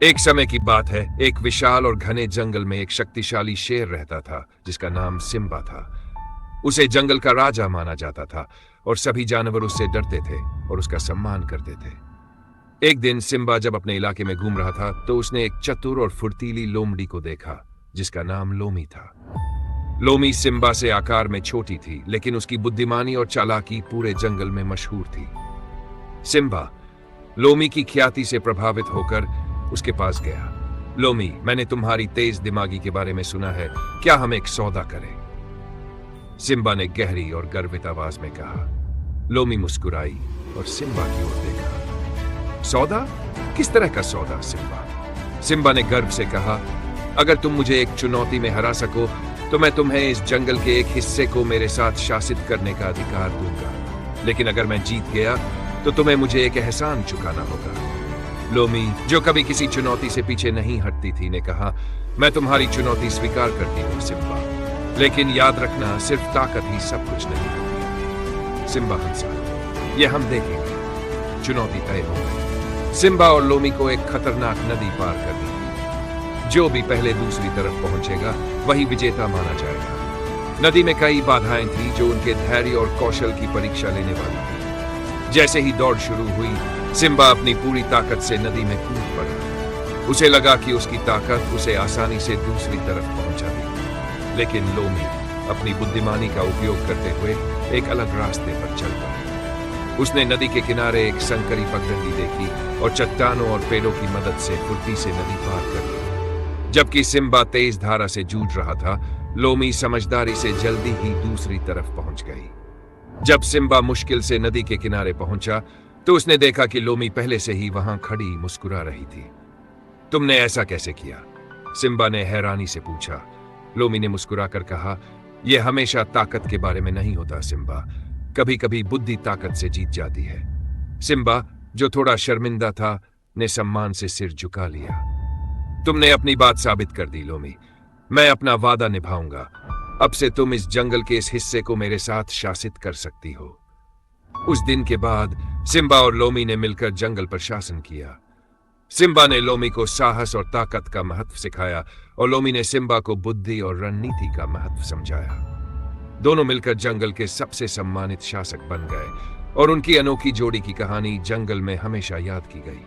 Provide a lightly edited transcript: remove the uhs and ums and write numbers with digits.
एक समय की बात है, एक विशाल और घने जंगल में एक शक्तिशाली शेर रहता था जिसका नाम सिम्बा था। उसे जंगल का राजा माना जाता था और सभी जानवर उससे डरते थे और उसका सम्मान करते थे। एक दिन सिम्बा जब अपने इलाके में घूम रहा था तो उसने एक चतुर और फुर्तीली लोमड़ी को देखा जिसका नाम लोमी था। लोमी सिम्बा से आकार में छोटी थी, लेकिन उसकी बुद्धिमानी और चालाकी पूरे जंगल में मशहूर थी। सिम्बा लोमी की ख्याति से प्रभावित होकर उसके पास गया। लोमी, मैंने तुम्हारी तेज दिमागी के बारे में सुना है, क्या हम एक सौदा करें? सिम्बा ने गहरी और गर्वित आवाज में कहा। लोमी मुस्कुराई और सिम्बा की ओर देखा। सौदा? किस तरह का सौदा सिम्बा? सिम्बा ने गर्व से कहा, अगर तुम मुझे एक चुनौती में हरा सको तो मैं तुम्हें इस जंगल के एक हिस्से को मेरे साथ शासित करने का अधिकार दूंगा, लेकिन अगर मैं जीत गया तो तुम्हें मुझे एक एहसान चुकाना होगा। लोमी, जो कभी किसी चुनौती से पीछे नहीं हटती थी, ने कहा, मैं तुम्हारी चुनौती स्वीकार करती हूँ सिम्बा, लेकिन याद रखना सिर्फ ताकत ही सब कुछ नहीं होती। सिम्बा हंसा। यह हम देखेंगे। चुनौती तय हो गई। सिम्बा और लोमी को एक खतरनाक नदी पार करनी थी। जो भी पहले दूसरी तरफ पहुंचेगा वही विजेता माना जाएगा। नदी में कई बाधाएं थी जो उनके धैर्य और कौशल की परीक्षा लेने वाली थी। जैसे ही दौड़ शुरू हुई, सिम्बा अपनी पूरी ताकत से नदी में कूद पड़ा। उसे लगा कि उसकी ताकत उसे आसानी से दूसरी तरफ पहुंचा देगी, लेकिन लोमी अपनी बुद्धिमानी का उपयोग करते हुए एक अलग रास्ते पर चल पड़ा। उसने नदी के किनारे एक संकरी पगडंडी देखी और चट्टानों और पेड़ों की मदद से फुर्ती से नदी पार कर ली। जबकि सिम्बा तेज धारा से जूझ रहा था, लोमी समझदारी से जल्दी ही दूसरी तरफ पहुंच गई। जब सिम्बा मुश्किल से नदी के किनारे पहुंचा तो उसने देखा कि लोमी पहले से ही वहां खड़ी मुस्कुरा रही थी। तुमने ऐसा कैसे किया? सिम्बा ने हैरानी से पूछा। लोमी ने मुस्कुराकर कहा, यह हमेशा ताकत के बारे में नहीं होता सिम्बा, कभी कभी बुद्धि ताकत से जीत जाती है। सिम्बा, जो थोड़ा शर्मिंदा था, ने सम्मान से सिर झुका लिया। तुमने अपनी बात साबित कर दी लोमी, मैं अपना वादा निभाऊंगा। अब से तुम इस जंगल के इस हिस्से को मेरे साथ शासित कर सकती हो। उस दिन के बाद सिम्बा और लोमी ने मिलकर जंगल पर शासन किया। सिम्बा ने लोमी को साहस और ताकत का महत्व सिखाया और लोमी ने सिम्बा को बुद्धि और रणनीति का महत्व समझाया। दोनों मिलकर जंगल के सबसे सम्मानित शासक बन गए और उनकी अनोखी जोड़ी की कहानी जंगल में हमेशा याद की गई।